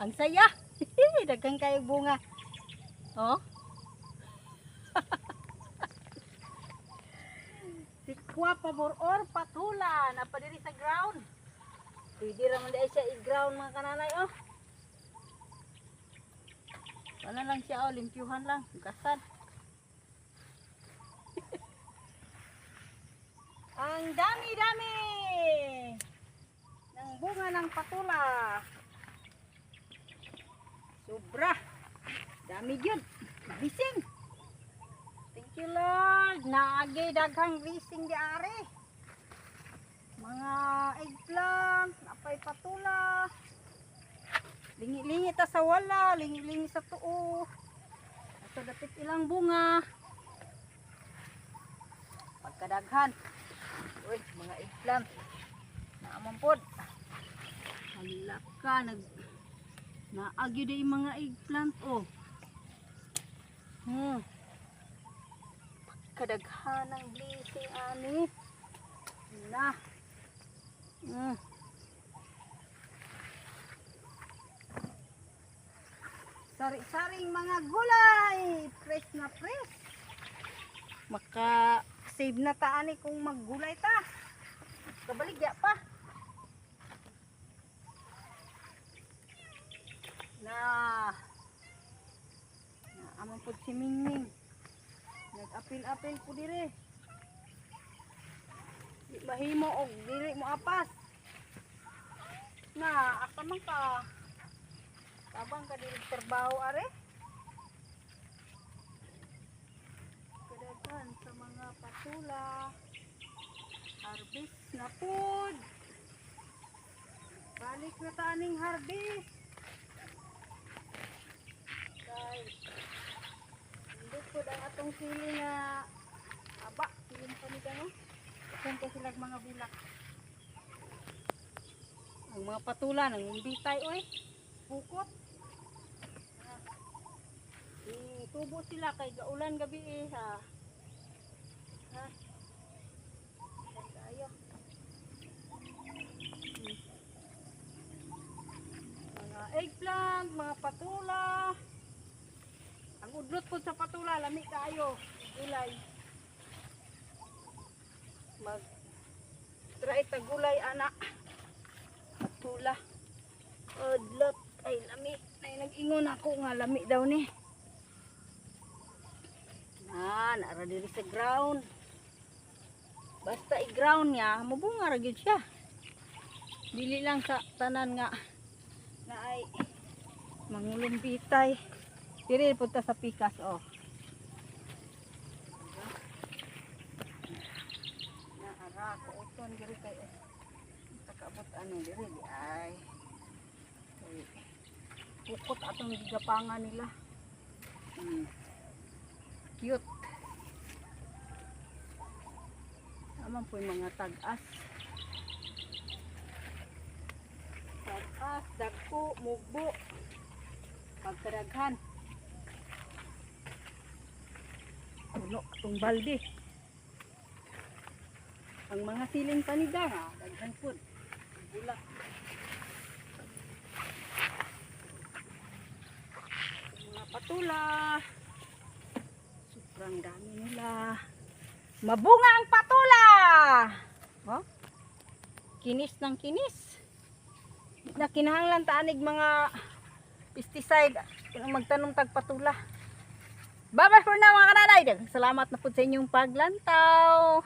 Ang saya. Daghang kayo bunga. Oh. Sikwa pabor or patula na pa diri sa ground. Pwede ra man di siya i-ground mga kananay oh. Wala lang siya oh, limpyuhan lang, gasan. Ang dami-dami ng bunga ng patula. Sobra. Dami yun. Bising. Thank you Lord. Naagi daghang bising di ari. Mga eggplant, napay patula. Lingi-lingi ta sa wala, lingi-lingi sa tuo. Ato dapit ilang bunga. Pagkadaghan. Uy, mga eggplant. Naamon pod. Halaka naagyo day mga eggplant oh. Pagkadaghan ng blessing ani. Na. Sari-saring mga gulay, fresh na fresh. Maka save na taani kung maggulay ta. Kabaligya pa. Amon pud si Mingming. Nag-apil-apil po dire. Di mahimo og dili mo apas. Na, asa man ka? Tabang ka dili trabaho are? Kadaghan sa mga patula. Harvest na pud. Balik na taning harvest. Hindi po ang atong sili nga aba, siling pa nito no? Kung ko sila mga bulak. Ang mga patula nang umbitay oy. Bukot. Tubo sila kay gaulan gabi eh ha. Ha? Ayo. Mga eggplant, mga patula. Ang udlot po sa patula, lami kayo. Gulay. Try ta gulay anak. Patula. Udlot. Ay lami. Ay nag-ingon ako nga lami daw ni. Naara diri sa ground. Basta i-ground niya, mabunga ra gyud siya. Dili lang sa tanan nga na ay mangulumbitay. Diri punta sa pikas oh. Naara ko uton diri kay takabot ano diri di ay. Pukot atong gigapangan nila. Cute. Naman po yung mga tag-as. Tag-as, dagko, mugbo. Pagkaraghan. Puno itong balde. Ang mga siling panigang, daghan po. Bulak. Mga patula. Sobrang dami nila. Mabunga ang patula. Oh? Kinis ng kinis. Na kinahanglan taanig mga pesticide kung magtanom tag patula. Bye bye for now mga kananay. Salamat na po sa inyong paglantaw.